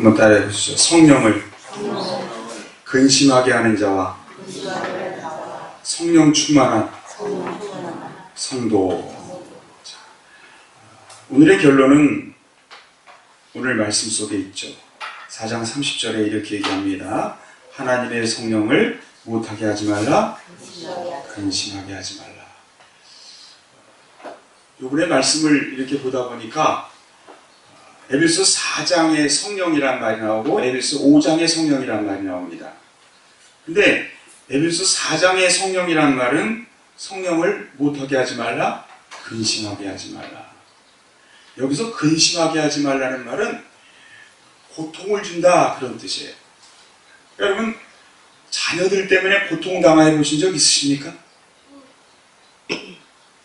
한번 따라해 보시죠. 성령을 근심하게 하는 자와 성령 충만한 성도. 자, 오늘의 결론은 오늘 말씀 속에 있죠. 4장 30절에 이렇게 얘기합니다. 하나님의 성령을 못하게 하지 말라, 근심하게 하지 말라. 이번에 말씀을 이렇게 보다 보니까 에베소 4장의 성령이란 말이 나오고 에베소 5장의 성령이란 말이 나옵니다. 근데 에베소 4장의 성령이란 말은 성령을 못하게 하지 말라, 근심하게 하지 말라. 여기서 근심하게 하지 말라는 말은 고통을 준다, 그런 뜻이에요. 여러분, 자녀들 때문에 고통당해 보신 적 있으십니까?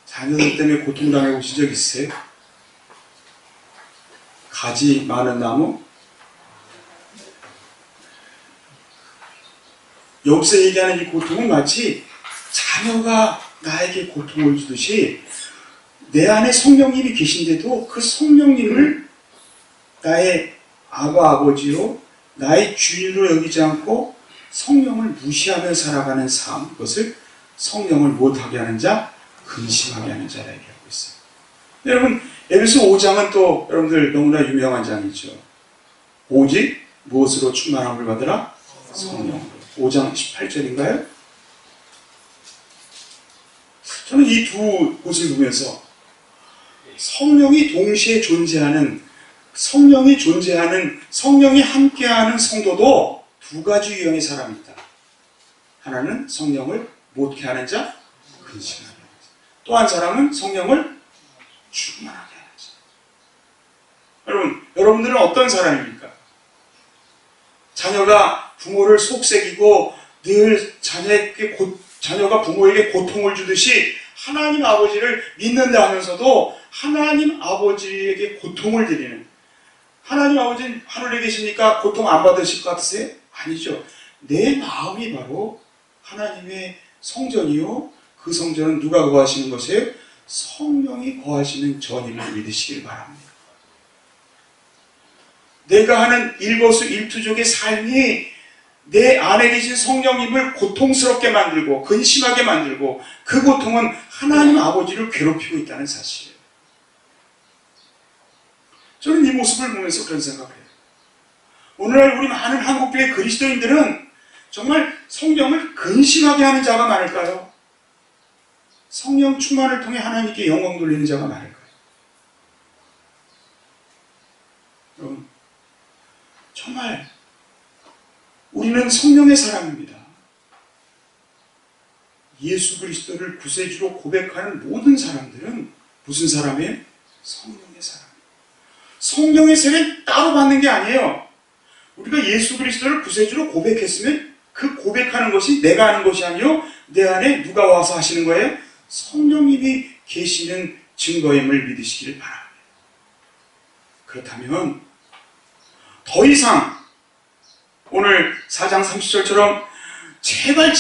자녀들 때문에 고통당해 보신 적 있으세요? 가지 많은 나무? 여기서 얘기하는 이 고통은 마치 자녀가 나에게 고통을 주듯이 내 안에 성령님이 계신데도 그 성령님을 나의 아버지요, 나의 주인으로 여기지 않고 성령을 무시하며 살아가는 삶, 그것을 성령을 못하게 하는 자, 근심하게 하는 자라 얘기하고 있어요. 여러분, 에베소 5장은 또 여러분들 너무나 유명한 장이죠. 오직 무엇으로 충만함을 받으라? 성령으로. 5장 18절인가요? 저는 이 두 곳을 보면서 성령이 동시에 존재하는, 성령이 함께하는 성도도 두 가지 유형의 사람이 있다. 하나는 성령을 못케 하는 자, 근심하는 자. 또 한 사람은 성령을 충만하게 하는 자. 여러분들은 어떤 사람입니까? 자녀가 부모를 속삭이고 늘 자녀가 부모에게 고통을 주듯이 하나님 아버지를 믿는다 하면서도 하나님 아버지에게 고통을 드리는, 하나님 아버지는 하늘에 계시니까 고통 안 받으실 것 같으세요? 아니죠. 내 마음이 바로 하나님의 성전이요, 그 성전은 누가 거하시는 것이에요? 성령이 거하시는 전임을 믿으시길 바랍니다. 내가 하는 일거수일투족의 삶이 내 안에 계신 성령님을 고통스럽게 만들고 근심하게 만들고, 그 고통은 하나님 아버지를 괴롭히고 있다는 사실이에요. 저는 이 모습을 보면서 그런 생각을 해요. 오늘날 우리 많은 한국교회 그리스도인들은 정말 성령을 근심하게 하는 자가 많을까요? 성령 충만을 통해 하나님께 영광 돌리는 자가 많을까요? 여러분, 정말 우리는 성령의 사람입니다. 예수 그리스도를 구세주로 고백하는 모든 사람들은 무슨 사람이에요? 성령의 사람. 성령의 세례는 따로 받는 게 아니에요. 우리가 예수 그리스도를 구세주로 고백했으면 그 고백하는 것이 내가 하는 것이 아니요, 내 안에 누가 와서 하시는 거예요? 성령님이 계시는 증거임을 믿으시길 바랍니다. 그렇다면 더 이상 오늘 4장 30절처럼 제발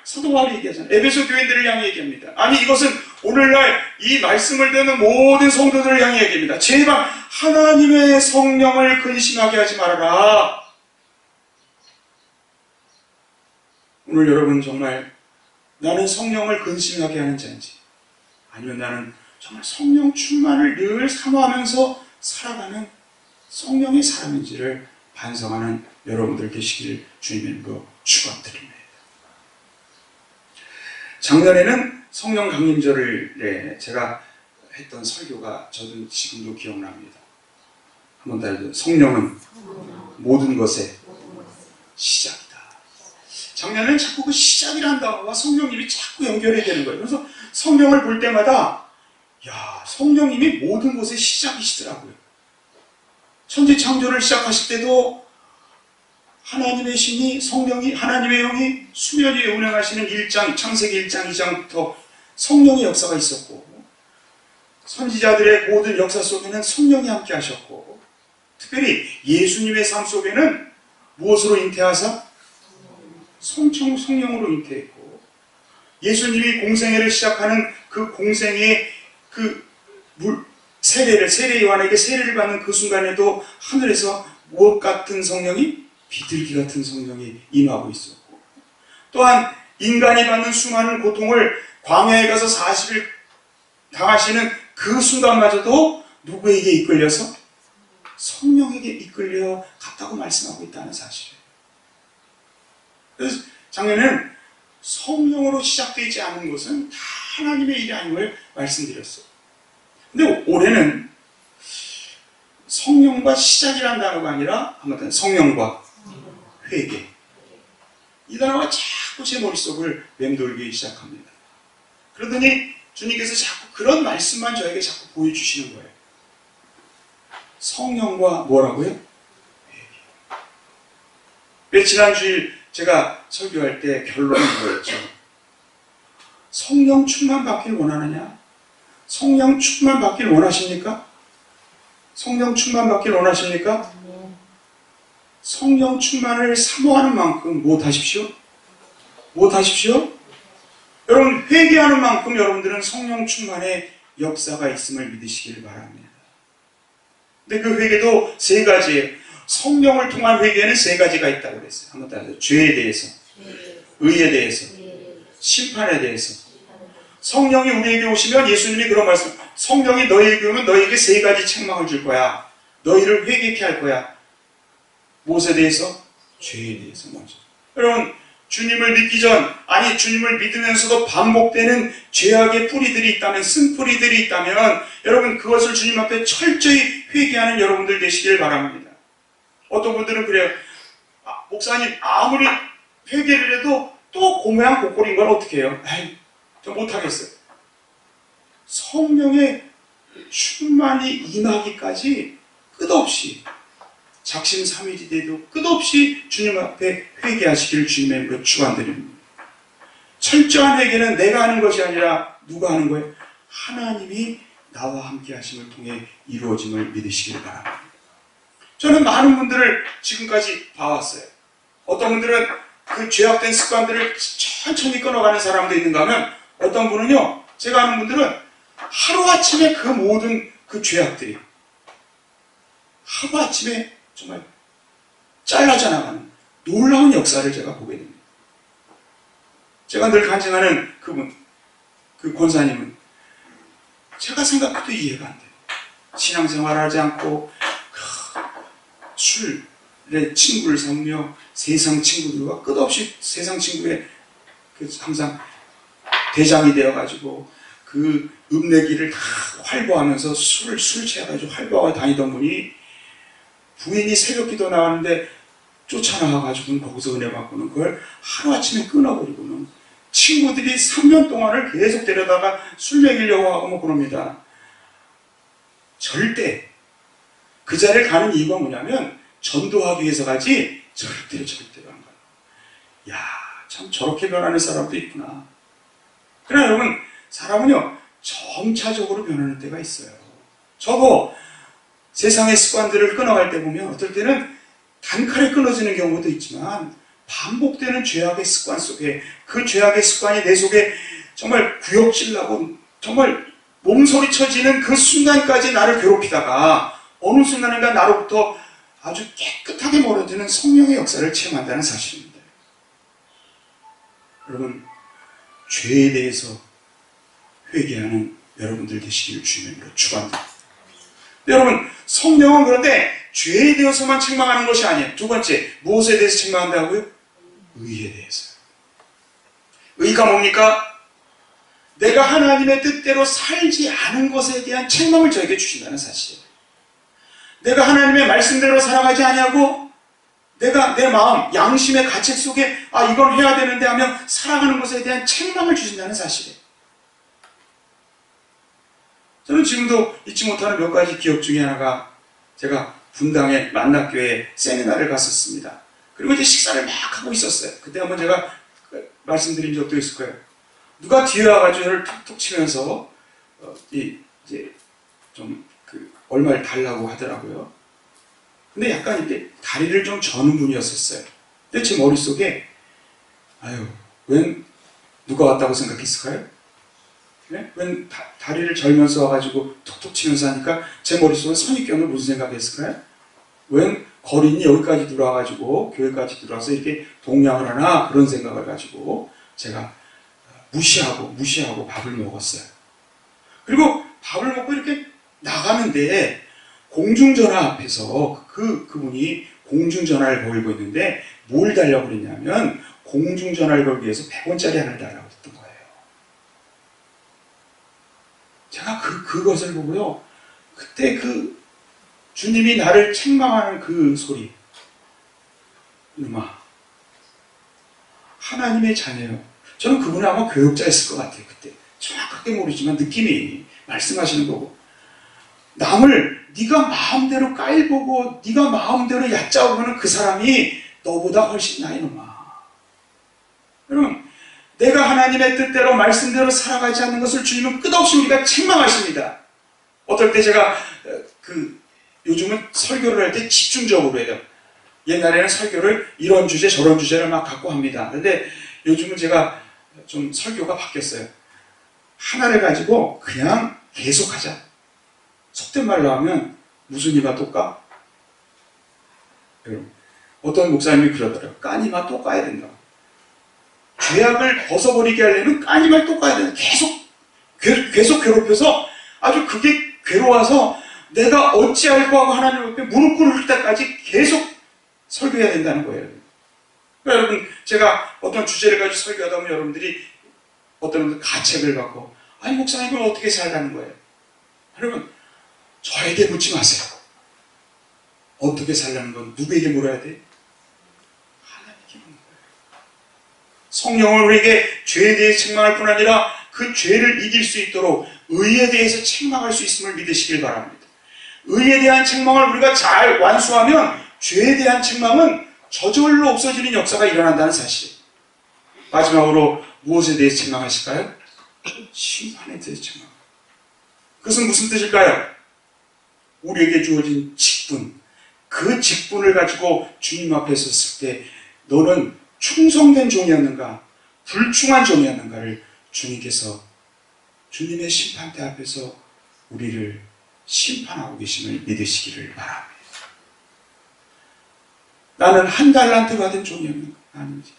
사도 바울이 얘기하잖아요. 에베소 교인들을 향해 얘기합니다. 아니, 이것은 오늘날 이 말씀을 듣는 모든 성도들을 향해 얘기합니다. 제발 하나님의 성령을 근심하게 하지 말아라. 오늘 여러분, 정말 나는 성령을 근심하게 하는 자인지, 아니면 나는 정말 성령 충만을 늘 사모하면서 살아가는 성령의 사람인지를 반성하는 여러분들 계시길 주님의 이름으로 축원드립니다. 작년에는 성령 강림절을 제가 했던 설교가 저도 지금도 기억납니다. 한번 더 해주세요. 성령은 모든 것의 시작이다. 작년에는 자꾸 그 시작이라는 단어와 성령님이 자꾸 연결이 되는 거예요. 그래서 성령을 볼 때마다 성령님이 모든 것의 시작이시더라고요. 천지 창조를 시작하실 때도 하나님의 신이, 성령이, 하나님의 영이 수면 위에 운행하시는 창세기 1장 2장부터 성령의 역사가 있었고, 선지자들의 모든 역사 속에는 성령이 함께 하셨고, 특별히 예수님의 삶 속에는 무엇으로 잉태하사? 성령으로 잉태했고, 예수님이 공생애를 시작하는 그 공생애의 세례 요한에게 세례를 받는 그 순간에도 하늘에서 무엇 같은 성령이? 비둘기 같은 성령이 임하고 있었고, 또한 인간이 받는 수많은 고통을 광야에 가서 40일 당하시는 그 순간마저도 누구에게 이끌려서? 성령에게 이끌려 갔다고 말씀하고 있다는 사실이에요. 그래서 작년에는 성령으로 시작되지 않은 것은 다 하나님의 일이 아님을 말씀드렸어요. 근데 올해는 성령과 시작이라는 단어가 아니라 한마디로 성령과 회개, 이 단어가 자꾸 제 머릿속을 맴돌기 시작합니다. 그러더니 주님께서 자꾸 그런 말씀만 저에게 자꾸 보여주시는 거예요. 성령과 뭐라고요? 회개. 왜 지난 주일 제가 설교할 때 결론은 뭐였죠? 성령 충만 받길 원하느냐? 성령 충만 받길 원하십니까? 성령 충만 받길 원하십니까? 성령 충만을 사모하는 만큼 무엇하십시오? 무엇하십시오? 여러분, 회개하는 만큼 여러분들은 성령 충만의 역사가 있음을 믿으시길 바랍니다. 근데 그 회개도 세 가지예요. 성령을 통한 회개에는 세 가지가 있다고 그랬어요. 한번 따라서 죄에 대해서, 의에 대해서, 심판에 대해서. 성령이 우리에게 오시면 예수님이 그런 말씀, 성령이 너희에게 오면 너희에게 세 가지 책망을 줄 거야. 너희를 회개케 할 거야. 무엇에 대해서? 죄에 대해서 먼저. 여러분, 주님을 믿기 전, 아니 주님을 믿으면서도 반복되는 죄악의 뿌리들이 있다면, 쓴뿌리들이 있다면 여러분 그것을 주님 앞에 철저히 회개하는 여러분들 되시길 바랍니다. 어떤 분들은 그래요. 목사님 아무리 회개를 해도 또 고모양 고꼴인 걸 어떻게 해요? 에이, 저 못하겠어요. 성령의 충만이 임하기까지 끝없이 작심삼일이 돼도 끝없이 주님 앞에 회개하시기를 주님의 이름으로 축원드립니다. 철저한 회개는 내가 하는 것이 아니라 누가 하는 거예요? 하나님이 나와 함께 하심을 통해 이루어짐을 믿으시길 바랍니다. 저는 많은 분들을 지금까지 봐왔어요. 어떤 분들은 그 죄악된 습관들을 천천히 끊어가는 사람도 있는가 하면 어떤 분은요, 제가 아는 분들은 하루아침에 그 모든 그 죄악들이 하루아침에 정말 잘라져 나가는 놀라운 역사를 제가 보게 됩니다. 제가 늘 간증하는 그분, 그 권사님은 제가 생각해도 이해가 안 돼요. 신앙생활하지 않고 술에 친구를 삼으며 세상 친구들과 끝없이 세상 친구의 항상 대장이 되어가지고 그 읍내기를 다 활보하면서 술 취해가지고 활보하고 다니던 분이 부인이 새벽기도 나왔는데 쫓아나와가지고는 거기서 은혜 받고는 그걸 하루아침에 끊어버리고는 친구들이 3년 동안을 계속 데려다가 술 먹이려고 하고 뭐 그럽니다. 절대 그 자리를 가는 이유가 뭐냐면 전도하기 위해서 가지 절대로 안 가요. 야, 참 저렇게 변하는 사람도 있구나. 그러나 여러분, 사람은요 점차적으로 변하는 때가 있어요. 저도 세상의 습관들을 끊어갈 때 보면 어떨 때는 단칼에 끊어지는 경우도 있지만 반복되는 죄악의 습관 속에 그 죄악의 습관이 내 속에 정말 구역질나고 정말 몸소리 쳐지는 그 순간까지 나를 괴롭히다가 어느 순간인가 나로부터 아주 깨끗하게 멀어지는 성령의 역사를 체험한다는 사실입니다. 여러분, 죄에 대해서 회개하는 여러분들 되시길 주님으로 축원합니다. 여러분, 성령은 그런데 죄에 대해서만 책망하는 것이 아니에요. 두 번째, 무엇에 대해서 책망한다고요? 의에 대해서. 의가 뭡니까? 내가 하나님의 뜻대로 살지 않은 것에 대한 책망을 저에게 주신다는 사실이에요. 내가 하나님의 말씀대로 살아가지 아니하고 내가 내 마음, 양심의 가책 속에 이건 해야 되는데 하며 살아가는 것에 대한 책망을 주신다는 사실이에요. 저는 지금도 잊지 못하는 몇 가지 기억 중에 하나가 제가 분당의 만납교회 세미나를 갔었습니다. 그리고 이제 식사를 막 하고 있었어요. 그때 한번 제가 말씀드린 적도 있을 거예요. 누가 뒤에 와가지고 저를 툭툭 치면서 이제 좀 얼마를 달라고 하더라고요. 근데 약간 이렇게 다리를 좀 저는 분이었었어요. 근데 제 머릿속에 웬 누가 왔다고 생각했을까요? 네? 웬 다리를 절면서 와가지고 톡톡 치면서 하니까 제 머릿속에 선입견을 무슨 생각했을까요? 웬 거린이 여기까지 들어와가지고 교회까지 들어와서 이렇게 동양을 하나 그런 생각을 가지고 제가 무시하고 밥을 먹었어요. 그리고 밥을 먹고 이렇게 나가는데 공중전화 앞에서 그분이 공중전화를 걸고 있는데 뭘 달라고 그랬냐면 공중전화를 걸기 위해서 100원짜리 하나를 달라고 했던 거예요. 제가 그것을 보고요. 그때 주님이 나를 책망하는 그 소리. 이놈아, 하나님의 자녀요. 저는 그분은 아마 교육자였을 것 같아요. 그때 정확하게 모르지만 느낌이 말씀하시는 거고, 남을 네가 마음대로 깔보고 네가 마음대로 얕잡으면 그 사람이 너보다 훨씬 나이 이놈아. 여러분, 내가 하나님의 뜻대로 말씀대로 살아가지 않는 것을 주님은 끝없이 우리가 책망하십니다. 어떨 때 제가 요즘은 설교를 할 때 집중적으로 해요. 옛날에는 설교를 이런 주제 저런 주제를 막 갖고 합니다. 그런데 요즘은 제가 좀 설교가 바뀌었어요. 하나를 가지고 그냥 계속하자. 속된 말로 하면 무슨 이가 또 까? 여러분, 어떤 목사님이 그러더라고요. 까니마 또 까야 된다. 죄악을 벗어버리게 하려면 까니마 또 까야 된다. 계속 괴롭혀서 아주 그게 괴로워서 내가 어찌할까 하고 하나님 앞에 무릎 꿇을 때까지 계속 설교해야 된다는 거예요. 그러니까 여러분, 제가 어떤 주제를 가지고 설교하다 보면 여러분들이 어떤 분들 가책을 받고, 아니 목사님 이걸 어떻게 살라는 거예요? 여러분, 저에게 묻지 마세요. 어떻게 살라는 건 누구에게 물어야 돼? 하나님께 묻는 거예요. 성령을 우리에게 죄에 대해 책망할 뿐 아니라 그 죄를 이길 수 있도록 의에 대해서 책망할 수 있음을 믿으시길 바랍니다. 의에 대한 책망을 우리가 잘 완수하면 죄에 대한 책망은 저절로 없어지는 역사가 일어난다는 사실. 마지막으로 무엇에 대해서 책망하실까요? 심판에 대해서 책망. 그것은 무슨 뜻일까요? 우리에게 주어진 직분. 그 직분을 가지고 주님 앞에 섰을 때 너는 충성된 종이었는가 불충한 종이었는가를 주님께서 주님의 심판대 앞에서 우리를 심판하고 계심을 믿으시기를 바랍니다. 나는 한 달란트 받은 종이었는가? 아닌지.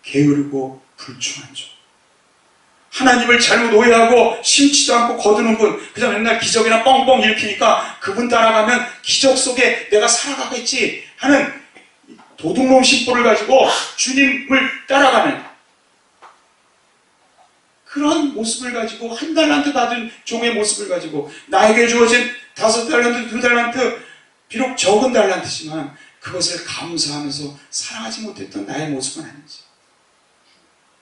게으르고 불충한 종. 하나님을 잘못 오해하고 심지도 않고 거두는 분, 그냥 맨날 기적이나 뻥뻥 일으키니까 그분 따라가면 기적 속에 내가 살아가겠지 하는 도둑놈 심보를 가지고 주님을 따라가는 그런 모습을 가지고 한 달란트 받은 종의 모습을 가지고 나에게 주어진 5달란트, 2달란트, 비록 적은 달란트지만 그것을 감사하면서 살아가지 못했던 나의 모습은 아니지.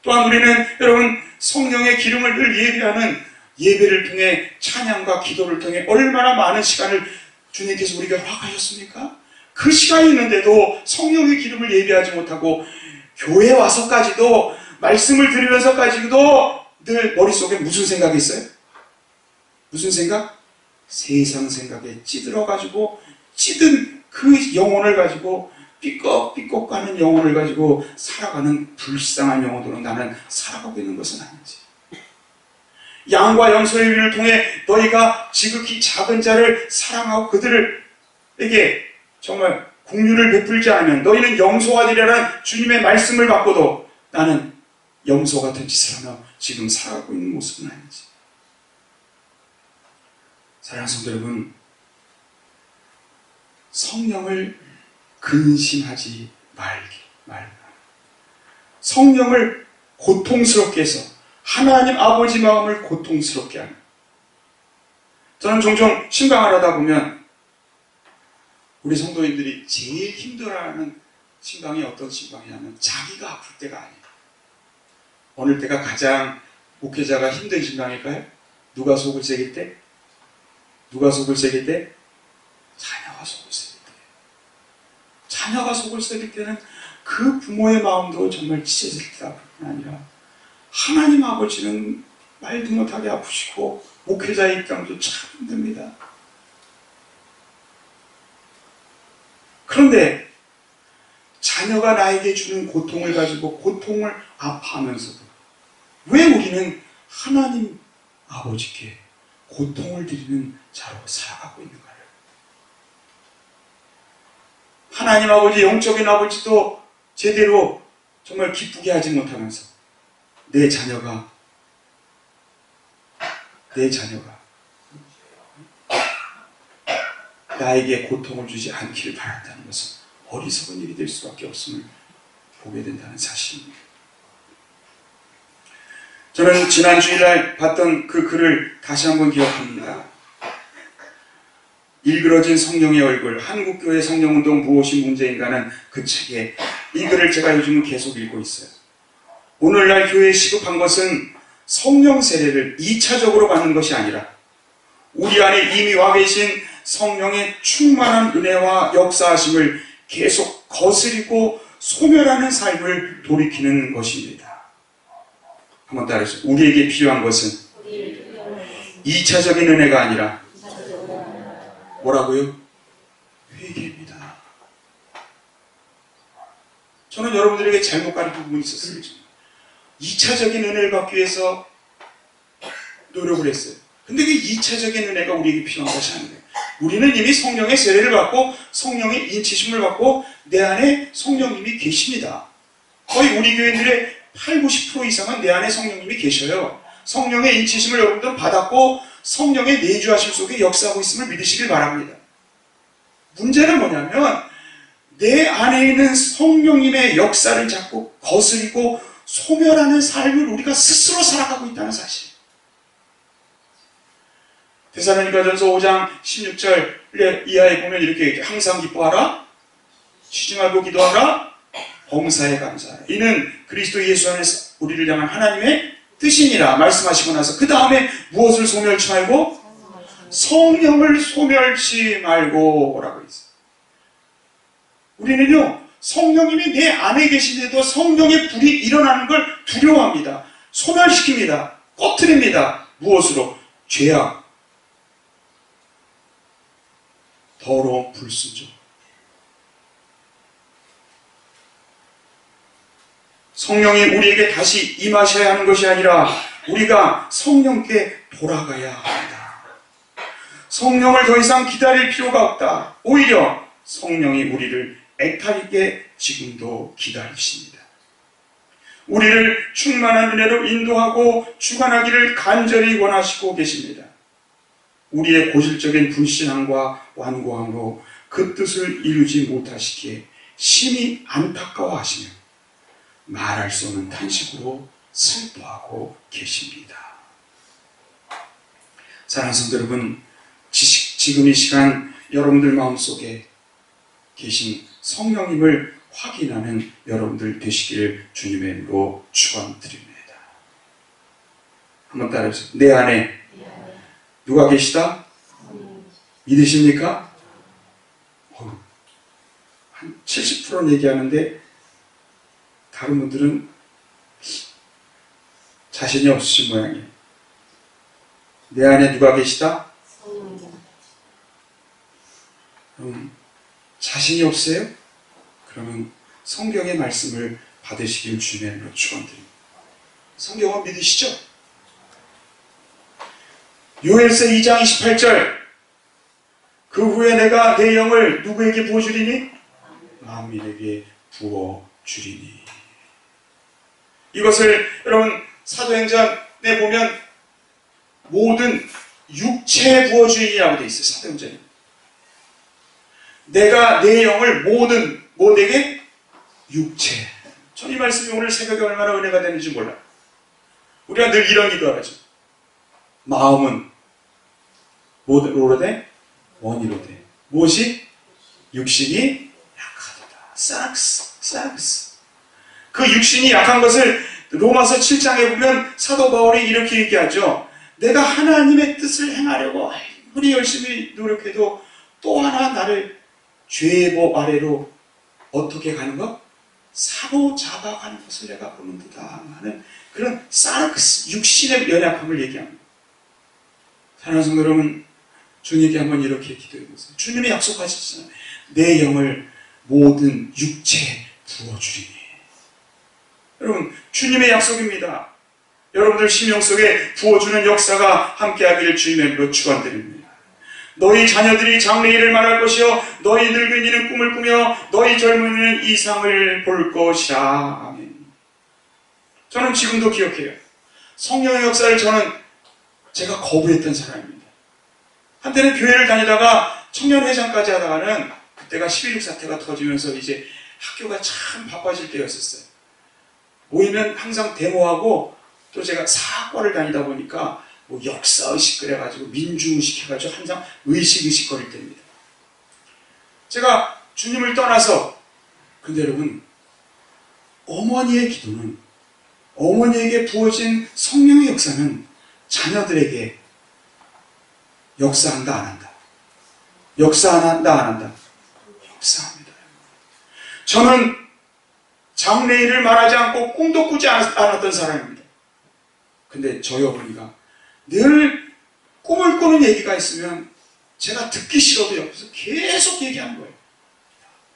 또한 우리는 여러분 성령의 기름을 늘 예배하는 예배를 통해 찬양과 기도를 통해 얼마나 많은 시간을 주님께서 우리에게 허락하셨습니까? 그 시간이 있는데도 성령의 기름을 예배하지 못하고 교회에 와서까지도 말씀을 들으면서까지도 늘 머릿속에 무슨 생각이 있어요? 무슨 생각? 세상 생각에 찌들어가지고 찌든 그 영혼을 가지고 삐걱삐걱 가는 영혼을 가지고 살아가는 불쌍한 영혼으로 나는 살아가고 있는 것은 아닌지. 양과 염소의 위를 통해 너희가 지극히 작은 자를 사랑하고 그들에게 정말 긍휼을 베풀지 않으면 너희는 염소가 되리라는 주님의 말씀을 받고도 나는 염소 같은 짓을 하며 지금 살아가고 있는 모습은 아닌지. 사랑하는 성도 여러분, 성령을 근심하지 말라. 성령을 고통스럽게 해서 하나님 아버지 마음을 고통스럽게 하는. 저는 종종 신방을 하다 보면 우리 성도인들이 제일 힘들어하는 신방이 어떤 신방이냐면 자기가 아플 때가 아니에요. 어느 때가 가장 목회자가 힘든 신방일까요? 누가 속을 새길 때? 누가 속을 새길 때? 자녀가 속을 새길 때. 자녀가 속을 새길 때는 그 부모의 마음도 정말 찢어질 때가 아니라 하나님 아버지는 말도 못하게 아프시고 목회자의 입장도 참 힘듭니다. 그런데 자녀가 나에게 주는 고통을 가지고 고통을 아파하면서도 왜 우리는 하나님 아버지께 고통을 드리는 자로 살아가고 있는가요? 하나님 아버지, 영적인 아버지도 제대로 정말 기쁘게 하지 못하면서 내 자녀가 나에게 고통을 주지 않기를 바란다는 것은 어리석은 일이 될 수밖에 없음을 보게 된다는 사실입니다. 저는 지난 주일날 봤던 그 글을 다시 한번 기억합니다. 일그러진 성령의 얼굴, 한국교회 성령운동 무엇이 문제인가는 그 책에 이 글을 제가 요즘은 계속 읽고 있어요. 오늘날 교회에 시급한 것은 성령 세례를 2차적으로 받는 것이 아니라 우리 안에 이미 와 계신 성령의 충만한 은혜와 역사하심을 계속 거스리고 소멸하는 삶을 돌이키는 것입니다. 한번 따라해주세요. 우리에게 필요한 것은 2차적인 은혜가 아니라 뭐라고요? 회개입니다. 저는 여러분들에게 잘못 가르친 부분이 있었어요. 2차적인 은혜를 받기 위해서 노력을 했어요. 근데 그 2차적인 은혜가 우리에게 필요한 것이 아니에요. 우리는 이미 성령의 세례를 받고 성령의 인치심을 받고 내 안에 성령님이 계십니다. 거의 우리 교인들의 80, 90% 이상은 내 안에 성령님이 계셔요. 성령의 인치심을 여러분들은 받았고 성령의 내주하심 속에 역사하고 있음을 믿으시길 바랍니다. 문제는 뭐냐면 내 안에 있는 성령님의 역사를 자꾸 거스리고 소멸하는 삶을 우리가 스스로 살아가고 있다는 사실. 데살로니가전서 5장 16절 이하에 보면 이렇게 얘기해요. 항상 기뻐하라, 쉬지 말고 기도하라, 범사에 감사하라. 이는 그리스도 예수 안에서 우리를 향한 하나님의 뜻이니라 말씀하시고 나서 그 다음에 무엇을 소멸치 말고? 성령을 소멸치 말고 라고 했어요. 우리는요, 성령님이 내 안에 계신데도 성령의 불이 일어나는 걸 두려워합니다. 소멸시킵니다. 꺼트립니다. 무엇으로? 죄악, 더러운 불순종. 성령이 우리에게 다시 임하셔야 하는 것이 아니라 우리가 성령께 돌아가야 합니다. 성령을 더 이상 기다릴 필요가 없다. 오히려 성령이 우리를 애타게 지금도 기다리십니다. 우리를 충만한 은혜로 인도하고 주관하기를 간절히 원하시고 계십니다. 우리의 고질적인 불신함과 완고함으로 그 뜻을 이루지 못하시기에 심히 안타까워하시며 말할 수 없는 탄식으로 슬퍼하고 계십니다. 사랑하는 성도 여러분, 지금 이 시간 여러분들 마음속에 계신 성령님을 확인하는 여러분들 되시기를 주님의 이름으로 축원드립니다. 한번 따라해주세요. 내 안에 누가 계시다? 믿으십니까? 한 70%는 얘기하는데 다른 분들은 자신이 없으신 모양이에요. 내 안에 누가 계시다? 자신이 없어요? 그러면 성경의 말씀을 받으시길 주님의 이름으로 축원드립니다. 성경은 믿으시죠? 요엘서 2장 28절 그 후에 내가 내 영을 누구에게 부어주리니? 만민에게 부어주리니. 이것을 여러분 사도행전에 보면 모든 육체에 부어주리라고 되어 있어요. 사도행전에 내가 내 영을 모든 뭐에게? 육체. 전 이 말씀이 오늘 새벽에 얼마나 은혜가 되는지 몰라요. 우리가 늘 이런 기도하죠. 마음은 뭐로 돼? 원이로 돼. 무엇이? 육신이 약하도다. 사락스. 그 육신이 약한 것을 로마서 7장에 보면 사도 바울이 이렇게 얘기하죠. 내가 하나님의 뜻을 행하려고 아무리 열심히 노력해도 또 하나 나를 죄의 법 아래로 어떻게 가는 것? 사로잡아가는 것을 내가 보는도다 하는 그런 사락스, 육신의 연약함을 얘기합니다. 사랑하는 성도 여러분, 주님께 한번 이렇게 기도해보세요. 주님이 약속하셨잖아요. 내 영을 모든 육체에 부어주리니. 여러분, 주님의 약속입니다. 여러분들 심령 속에 부어주는 역사가 함께하기를 주님의 이름으로 축원드립니다. 너희 자녀들이 장래일을 말할 것이요 너희 늙은이는 꿈을 꾸며 너희 젊은이는 이상을 볼 것이라. 아멘. 저는 지금도 기억해요. 성령의 역사를 제가 거부했던 사람입니다. 한때는 교회를 다니다가 청년회장까지 하다가는 그때가 11.6 사태가 터지면서 이제 학교가 참 바빠질 때였었어요. 모이면 항상 데모하고 또 제가 사학과를 다니다 보니까 뭐 역사의식 그래가지고 민주의식 해가지고 항상 의식거릴 때입니다. 제가 주님을 떠나서 근데 여러분 어머니의 기도는 어머니에게 부어진 성령의 역사는 자녀들에게 역사한다 안 한다? 역사한다 안 한다? 역사합니다. 저는 장래일을 말하지 않고 꿈도 꾸지 않았던 사람입니다. 근데 저희 어머니가 늘 꿈을 꾸는 얘기가 있으면 제가 듣기 싫어도 옆에서 계속 얘기하는 거예요.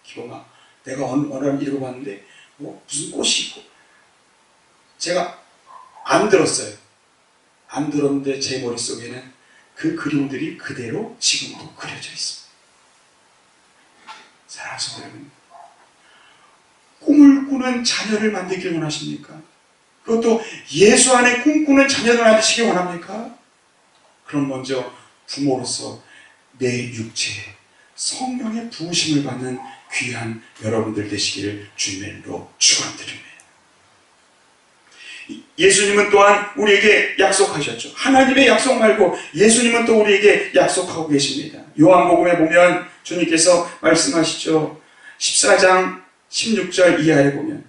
기범아, 내가 어느 날 읽어봤는데 뭐 무슨 꽃이 있고 제가 안 들었어요. 안 들었는데 제 머릿속에는 그 그림들이 그대로 지금도 그려져 있습니다. 사랑하는 성도 여러분, 꿈을 꾸는 자녀를 만들길 원하십니까? 그것도 예수 안에 꿈꾸는 자녀를 만드시기 원합니까? 그럼 먼저 부모로서 내 육체에 성령의 부으심을 받는 귀한 여러분들 되시기를 주님으로 축원드립니다. 예수님은 또한 우리에게 약속하셨죠. 하나님의 약속 말고 예수님은 또 우리에게 약속하고 계십니다. 요한복음에 보면 주님께서 말씀하시죠. 14장 16절 이하에 보면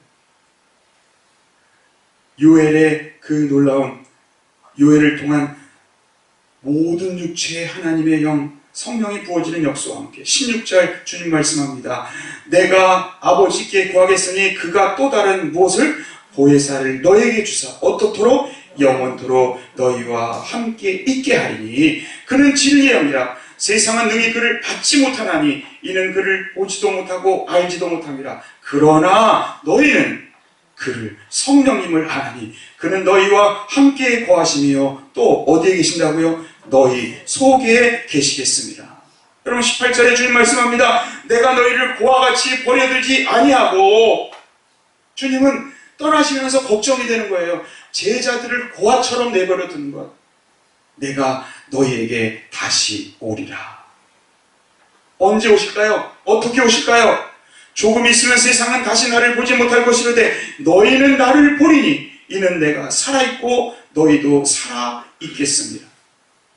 요엘의 그 놀라운 요엘을 통한 모든 육체에 하나님의 영 성령이 부어지는 역사와 함께 16절 주님 말씀합니다. 내가 아버지께 구하겠으니 그가 또 다른 무엇을 보혜사를 너에게 주사 어떻도록 영원토록 너희와 함께 있게 하리니 그는 진리의 영이라 세상은 능히 그를 받지 못하나니 이는 그를 보지도 못하고 알지도 못함이라. 그러나 너희는 그를 성령님을 아나니 그는 너희와 함께 거하시며 또 어디에 계신다고요? 너희 속에 계시겠습니다. 여러분 18절에 주님 말씀합니다. 내가 너희를 고와 같이 버려두지 아니하고 주님은 떠나시면서 걱정이 되는 거예요. 제자들을 고아처럼 내버려 두는 것. 내가 너희에게 다시 오리라. 언제 오실까요? 어떻게 오실까요? 조금 있으면 세상은 다시 나를 보지 못할 것이로되 너희는 나를 보리니 이는 내가 살아있고 너희도 살아있겠습니다.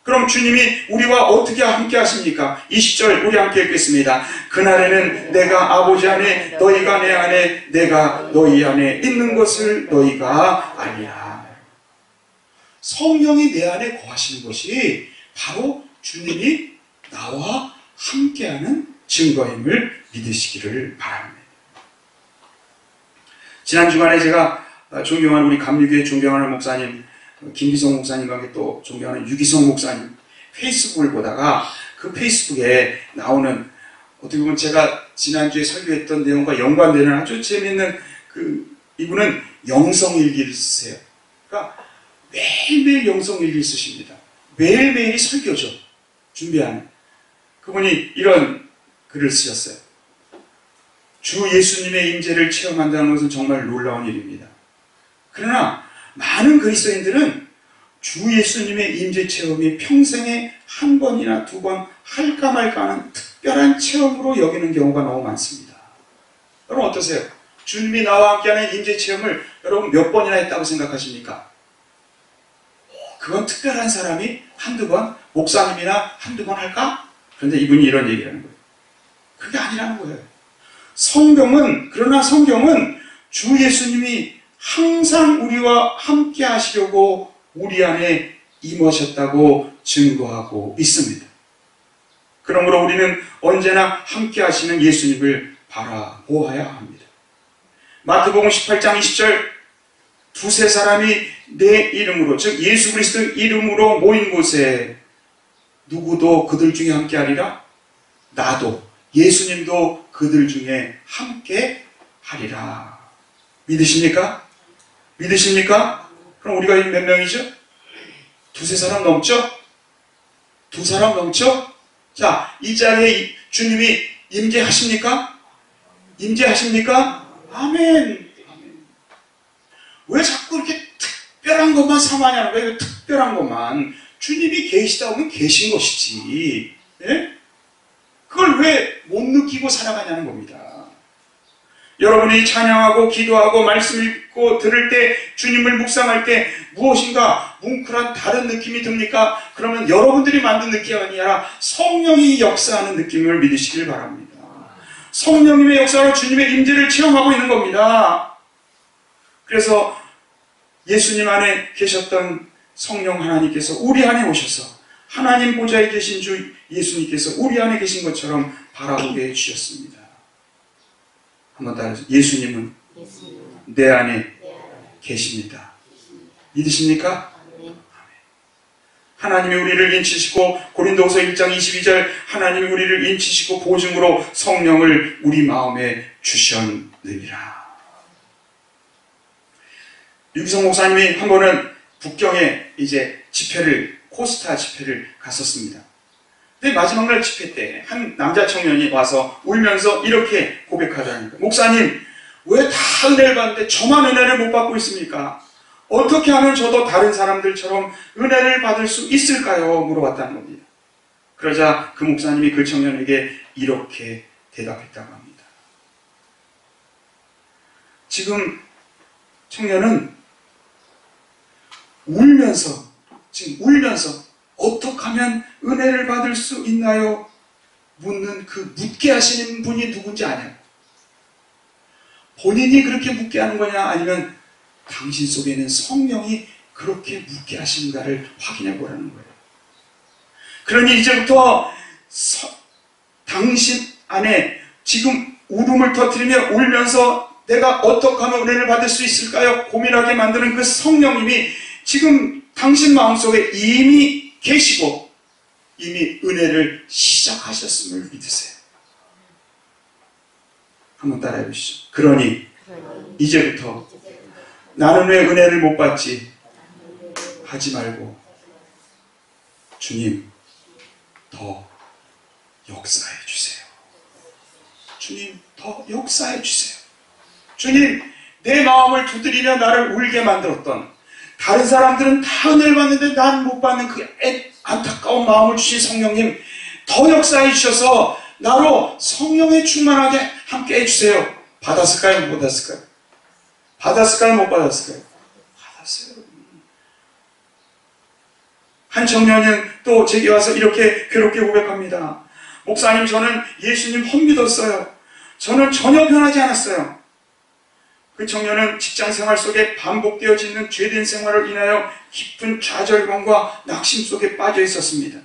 그럼 주님이 우리와 어떻게 함께 하십니까? 20절 우리 함께 읽겠습니다. 그날에는 내가 아버지 안에 너희가 내 안에 내가 너희 안에 있는 것을 너희가 아니라. 성령이 내 안에 거하시는 것이 바로 주님이 나와 함께하는 증거임을 믿으시기를 바랍니다. 지난 주간에 제가 존경하는 우리 감리교회 존경하는 목사님 김기성 목사님과 함께 또 존경하는 유기성 목사님 페이스북을 보다가 그 페이스북에 나오는 어떻게 보면 제가 지난주에 설교했던 내용과 연관되는 아주 재미있는 이분은 영성일기를 쓰세요. 그러니까 매일매일 영성일기를 쓰십니다. 매일매일이 설교죠. 준비하는. 그분이 이런 글을 쓰셨어요. 주 예수님의 임재를 체험한다는 것은 정말 놀라운 일입니다. 그러나 많은 그리스도인들은 주 예수님의 임재 체험이 평생에 한 번이나 두 번 할까 말까 하는 특별한 체험으로 여기는 경우가 너무 많습니다. 여러분 어떠세요? 주님이 나와 함께하는 임재 체험을 여러분 몇 번이나 했다고 생각하십니까? 그건 특별한 사람이 한두 번, 목사님이나 한두 번 할까? 그런데 이분이 이런 얘기를 하는 거예요. 그게 아니라는 거예요. 그러나 성경은 주 예수님이 항상 우리와 함께 하시려고 우리 안에 임하셨다고 증거하고 있습니다. 그러므로 우리는 언제나 함께 하시는 예수님을 바라보아야 합니다. 마태복음 18장 20절 두세 사람이 내 이름으로 즉 예수 그리스도 이름으로 모인 곳에 누구도 그들 중에 함께 하리라. 나도 예수님도 그들 중에 함께 하리라. 믿으십니까? 믿으십니까? 그럼 우리가 몇 명이죠? 두세 사람 넘죠? 두 사람 넘죠? 자, 이 자리에 주님이 임재하십니까? 임재하십니까? 아멘. 아멘. 왜 자꾸 이렇게 특별한 것만 삼아냐는 거예요? 특별한 것만. 주님이 계시다 보면 계신 것이지. 예? 그걸 왜 못 느끼고 살아가냐는 겁니다. 여러분이 찬양하고 기도하고 말씀 읽고 들을 때, 주님을 묵상할 때 무엇인가 뭉클한 다른 느낌이 듭니까? 그러면 여러분들이 만든 느낌이 아니라 성령이 역사하는 느낌을 믿으시길 바랍니다. 성령님의 역사로 주님의 임재를 체험하고 있는 겁니다. 그래서 예수님 안에 계셨던 성령 하나님께서 우리 안에 오셔서 하나님 보좌에 계신 주 예수님께서 우리 안에 계신 것처럼 바라보게 해주셨습니다. 한번 따라서 예수님은 내 안에 계십니다. 믿으십니까? 하나님이 우리를 인치시고, 고린도후서 1장 22절, 하나님이 우리를 인치시고 보증으로 성령을 우리 마음에 주셨느니라. 유기성 목사님이 한 번은 북경에 이제 집회를, 코스타 집회를 갔었습니다. 근데 마지막 날 집회 때 한 남자 청년이 와서 울면서 이렇게 고백하더라는 거예요. 목사님, 왜 다 은혜를 받는데 저만 은혜를 못 받고 있습니까? 어떻게 하면 저도 다른 사람들처럼 은혜를 받을 수 있을까요? 물어봤다는 겁니다. 그러자 그 목사님이 그 청년에게 이렇게 대답했다고 합니다. 지금 청년은 울면서 어떻게 하면 은혜를 받을 수 있나요? 묻는 그 묻게 하시는 분이 누군지 아냐고. 본인이 그렇게 묻게 하는 거냐, 아니면 당신 속에 있는 성령이 그렇게 묻게 하시는가를 확인해 보라는 거예요. 그러니 이제부터 당신 안에 지금 울음을 터뜨리며 울면서 내가 어떻게 하면 은혜를 받을 수 있을까요? 고민하게 만드는 그 성령님이 지금 당신 마음속에 이미 계시고 이미 은혜를 시작하셨음을 믿으세요. 한번 따라해 보시죠. 그러니 이제부터 나는 왜 은혜를 못 받지? 하지 말고 주님 더 역사해 주세요. 주님 더 역사해 주세요. 주님, 내 마음을 두드리며 나를 울게 만들었던, 다른 사람들은 다 은혜를 받는데 난 못 받는 그 안타까운 마음을 주신 성령님, 더 역사해 주셔서 나로 성령에 충만하게 함께 해주세요. 받았을까요? 못 받았을까요? 받았을까요? 못 받았을까요? 받았어요. 한 청년은 또 제게 와서 이렇게 괴롭게 고백합니다. 목사님, 저는 예수님 헛 믿었어요. 저는 전혀 변하지 않았어요. 그 청년은 직장생활 속에 반복되어지는 죄된 생활을 인하여 깊은 좌절감과 낙심 속에 빠져 있었습니다.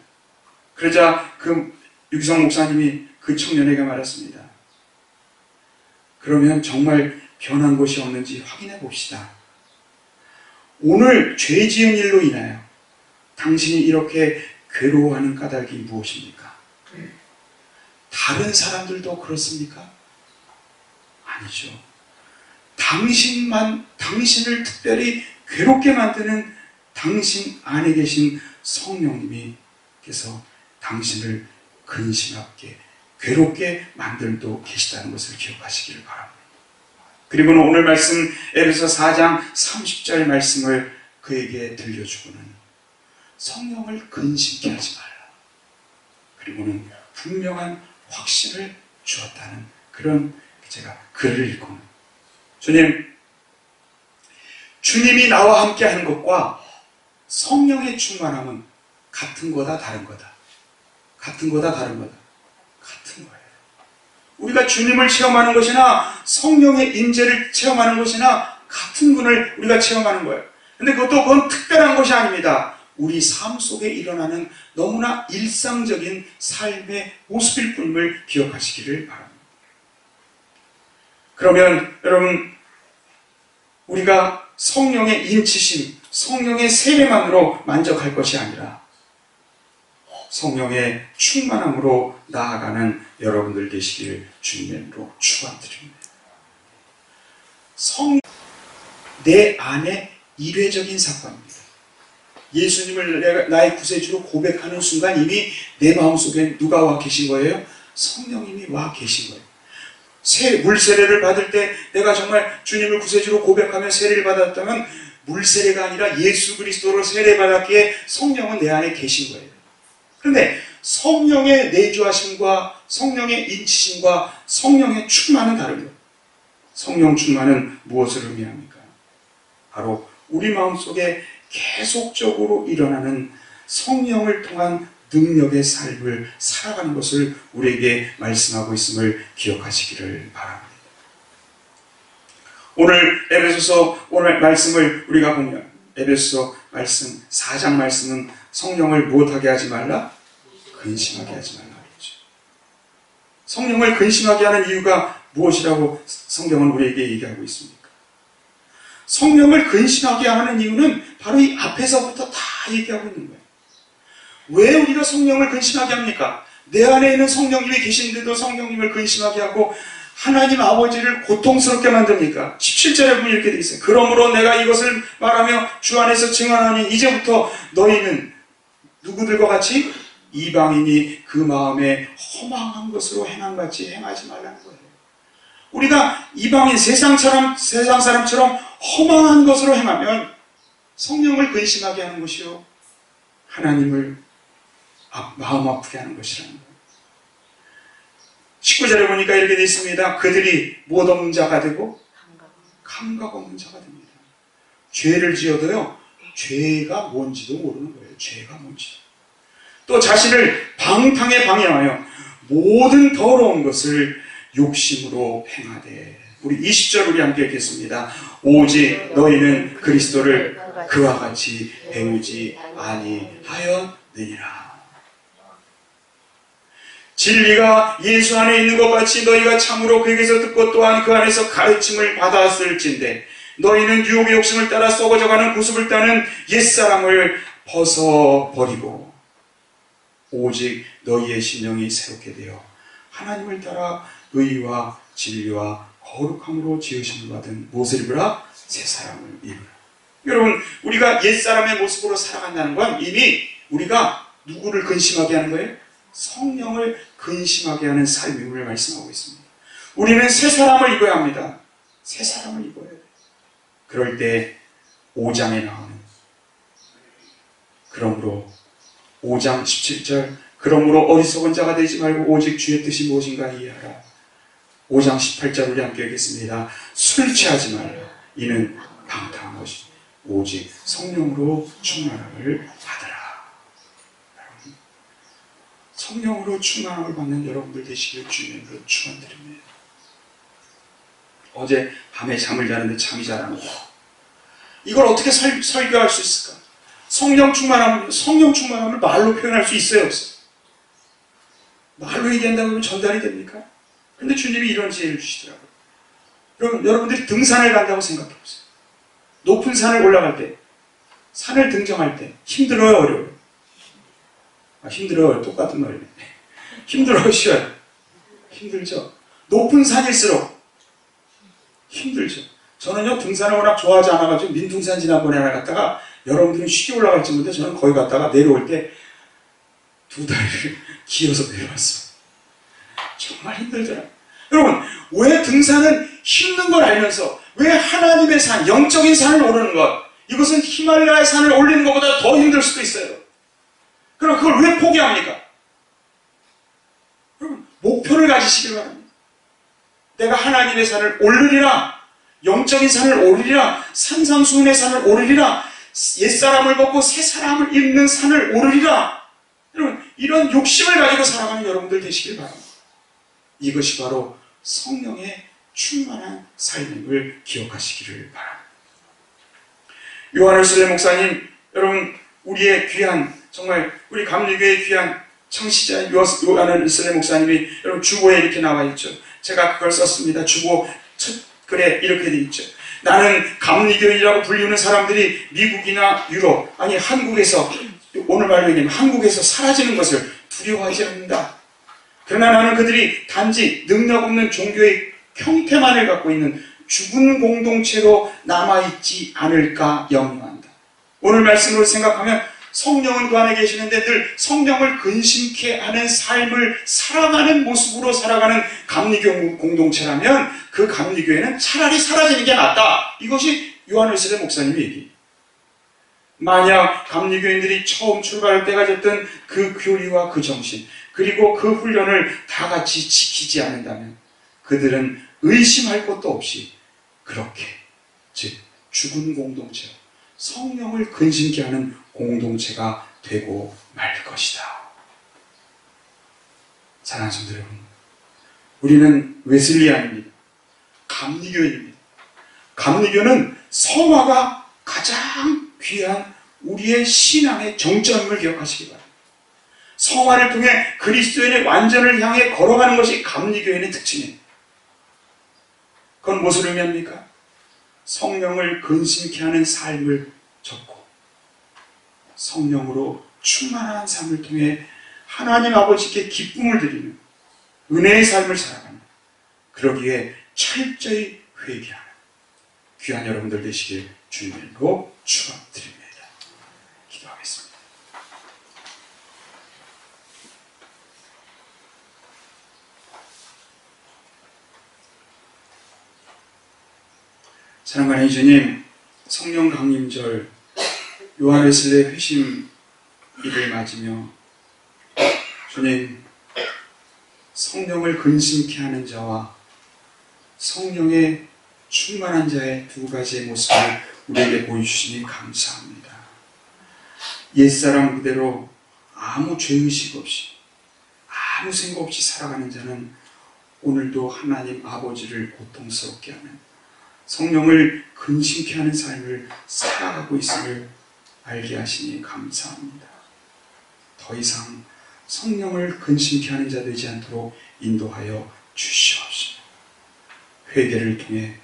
그러자 그 유기성 목사님이 그 청년에게 말했습니다. 그러면 정말 변한 것이 없는지 확인해 봅시다. 오늘 죄 지은 일로 인하여 당신이 이렇게 괴로워하는 까닭이 무엇입니까? 다른 사람들도 그렇습니까? 아니죠. 당신을 특별히 괴롭게 만드는 당신 안에 계신 성령님께서 당신을 근심하게 괴롭게 만들고 계시다는 것을 기억하시기를 바랍니다. 그리고는 오늘 말씀 에베소 4장 30절 말씀을 그에게 들려주고는 성령을 근심케 하지 말라. 그리고는 분명한 확신을 주었다는 그런 제가 글을 읽고는 주님이 나와 함께 하는 것과 성령의 충만함은 같은 거다, 다른 거다. 같은 거다, 다른 거다. 같은 거예요. 우리가 주님을 체험하는 것이나 성령의 임재를 체험하는 것이나 같은 분을 우리가 체험하는 거예요. 근데 그건 특별한 것이 아닙니다. 우리 삶 속에 일어나는 너무나 일상적인 삶의 모습일 뿐임을 기억하시기를 바랍니다. 그러면 여러분, 우리가 성령의 인치심, 성령의 세례만으로 만족할 것이 아니라 성령의 충만함으로 나아가는 여러분들 되시기를 주님으로 축원드립니다. 내 안에 일회적인 사건입니다. 예수님을 나의 구세주로 고백하는 순간 이미 내 마음속에 누가 와 계신 거예요? 성령님이 와 계신 거예요. 물세례를 받을 때 내가 정말 주님을 구세주로 고백하며 세례를 받았다면 물세례가 아니라 예수 그리스도로 세례받았기에 성령은 내 안에 계신 거예요. 그런데 성령의 내주하심과 성령의 인치심과 성령의 충만은 다른 거예요. 성령 충만은 무엇을 의미합니까? 바로 우리 마음속에 계속적으로 일어나는 성령을 통한 능력의 삶을 살아가는 것을 우리에게 말씀하고 있음을 기억하시기를 바랍니다. 오늘 에베소서 오늘 말씀을 우리가 보면 에베소서 말씀 4장 말씀은 성령을 무엇하게 하지 말라? 근심하게 하지 말라 그랬죠. 성령을 근심하게 하는 이유가 무엇이라고 성경은 우리에게 얘기하고 있습니까? 성령을 근심하게 하는 이유는 바로 이 앞에서부터 다 얘기하고 있는 거예요. 왜 우리가 성령을 근심하게 합니까? 내 안에 있는 성령님이 계신데도 성령님을 근심하게 하고 하나님 아버지를 고통스럽게 만듭니까? 17절에 보면 이렇게 되어 있어요. 그러므로 내가 이것을 말하며 주 안에서 증언하니 이제부터 너희는 누구들과 같이 이방인이 그 마음에 허망한 것으로 행함같이 행하지 말라는 거예요. 우리가 이방인 세상 사람처럼 허망한 것으로 행하면 성령을 근심하게 하는 것이요 하나님을 마음 아프게 하는 것이라는 거예요. 19절에 보니까 이렇게 되어 있습니다. 그들이 못 없는 자가 되고 감각 없는 자가 됩니다. 죄를 지어도요 죄가 뭔지도 모르는 거예요. 죄가 뭔지. 또 자신을 방탕에 방해하여 모든 더러운 것을 욕심으로 행하되. 우리 20절 우리 함께 읽겠습니다. 오직 너희는 그리스도를 그와 같이 배우지 아니하였느니라. 진리가 예수 안에 있는 것 같이 너희가 참으로 그에게서 듣고 또한 그 안에서 가르침을 받았을진데 너희는 유혹의 욕심을 따라 썩어져가는 구습을 따는 옛사람을 벗어버리고 오직 너희의 심령이 새롭게 되어 하나님을 따라 의와 진리와 거룩함으로 지으심을 받은 무엇을 입으라? 새 사람을 입으라. 여러분, 우리가 옛사람의 모습으로 살아간다는 건 이미 우리가 누구를 근심하게 하는 거예요? 성령을 근심하게 하는 삶임을 말씀하고 있습니다. 우리는 새 사람을 입어야 합니다. 새 사람을 입어야 돼요. 그럴 때 5장에 나오는 그러므로 5장 17절 그러므로 어리석은 자가 되지 말고 오직 주의 뜻이 무엇인가 이해하라. 5장 18절 우리 함께 읽겠습니다. 술 취하지 말라. 이는 방탕한 것이 오직 성령으로 충만함을 받으라. 성령으로 충만함을 받는 여러분들 되시길 주님으로 축원드립니다. 어제 밤에 잠을 자는데 잠이 잘 안 오고 이걸 어떻게 설교할 수 있을까? 성령 충만함을 말로 표현할 수 있어요, 없어요? 말로 얘기한다고 하면 전달이 됩니까? 근데 주님이 이런 지혜를 주시더라고요. 여러분들이 등산을 간다고 생각해 보세요. 높은 산을 올라갈 때, 산을 등정할 때 힘들어요, 어려워요? 힘들어요. 똑같은 말이네. 힘들어요, 쉬워요? 힘들죠. 높은 산일수록 힘들죠. 저는요 등산을 워낙 좋아하지 않아가지고 민둥산 지난번에 하나 갔다가 여러분들은 쉽게 올라갈지 모르는데 저는 거기 갔다가 내려올 때 2다리를 기어서 내려왔어요. 정말 힘들더라고요. 여러분, 왜 등산은 힘든 걸 알면서 왜 하나님의 산, 영적인 산을 오르는 것, 이것은 히말라야 산을 올리는 것보다 더 힘들 수도 있어요. 그럼 그걸 왜 포기합니까? 여러분, 목표를 가지시길 바랍니다. 내가 하나님의 산을 오르리라, 영적인 산을 오르리라, 산상수훈의 산을 오르리라, 옛사람을 벗고 새 사람을 입는 산을 오르리라. 여러분, 이런 욕심을 가지고 살아가는 여러분들 되시길 바랍니다. 이것이 바로 성령의 충만한 삶임을 기억하시기를 바랍니다. 요한을슬레 목사님, 여러분, 우리의 귀한, 정말 우리 감리교의 귀한 청시자 요한을슬레 목사님이 여러분 주보에 이렇게 나와 있죠. 제가 그걸 썼습니다. 주보 첫 글에 이렇게 돼 있죠. 나는 감리교인이라고 불리는 사람들이 미국이나 유럽, 아니 한국에서, 오늘 말로 얘기하면 한국에서 사라지는 것을 두려워하지 않는다. 그러나 나는 그들이 단지 능력 없는 종교의 형태만을 갖고 있는 죽은 공동체로 남아있지 않을까 염려한다. 오늘 말씀으로 생각하면 성령은 그 안에 계시는데 늘 성령을 근심케 하는 삶을 살아가는 모습으로 살아가는 감리교 공동체라면 그 감리교회는 차라리 사라지는 게 낫다. 이것이 요한 웨슬레 목사님의 얘기. 만약 감리교인들이 처음 출발할 때 가졌던 그 교리와 그 정신, 그리고 그 훈련을 다 같이 지키지 않는다면 그들은 의심할 것도 없이 그렇게, 즉 죽은 공동체로 성령을 근심케 하는 공동체가 되고 말 것이다. 사랑하는 성도 여러분, 우리는 웨슬리안입니다. 감리교인입니다. 감리교는 성화가 가장 귀한 우리의 신앙의 정점을 기억하시기 바랍니다. 성화를 통해 그리스도인의 완전을 향해 걸어가는 것이 감리교인의 특징입니다. 그건 무엇을 의미합니까? 성령을 근심케 하는 삶을 적고 성령으로 충만한 삶을 통해 하나님 아버지께 기쁨을 드리는 은혜의 삶을 살아가는, 그러기에 철저히 회개하는 귀한 여러분들 되시길 주님으로 축원드립니다. 기도하겠습니다. 사랑하는 주님, 성령 강림절 요한 웨슬레 회심일을 맞으며 주님, 성령을 근심케 하는 자와 성령의 충만한 자의 두 가지의 모습을 우리에게 보여주시니 감사합니다. 옛사람 그대로 아무 죄의식 없이 아무 생각 없이 살아가는 자는 오늘도 하나님 아버지를 고통스럽게 하는, 성령을 근심케 하는 삶을 살아가고 있음을 알게 하시니 감사합니다. 더 이상 성령을 근심케 하는 자 되지 않도록 인도하여 주시옵소서. 회개를 통해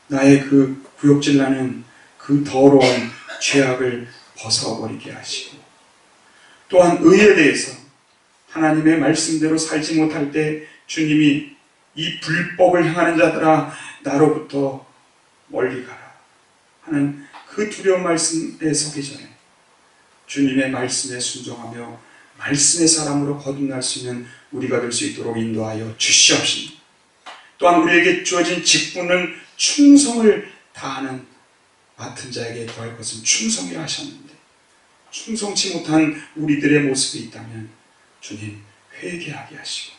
나의 그 구역질나는 그 더러운 죄악을 벗어버리게 하시고, 또한 의에 대해서 하나님의 말씀대로 살지 못할 때 주님이 이 불법을 행하는 자들아 나로부터 멀리 가라 하는 그 두려운 말씀에 서기 전에 주님의 말씀에 순종하며 말씀의 사람으로 거듭날 수 있는 우리가 될 수 있도록 인도하여 주시옵소서. 또한 우리에게 주어진 직분은 충성을 다하는 맡은 자에게 더할 것은 충성이라 하셨는데, 충성치 못한 우리들의 모습이 있다면 주님 회개하게 하시고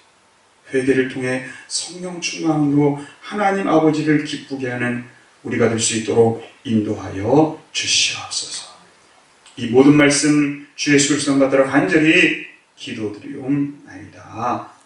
회개를 통해 성령 충만으로 하나님 아버지를 기쁘게 하는 우리가 될 수 있도록 인도하여 주시옵소서. 이 모든 말씀 주 예수 그리스도 받들어 간절히 기도드리옵나이다.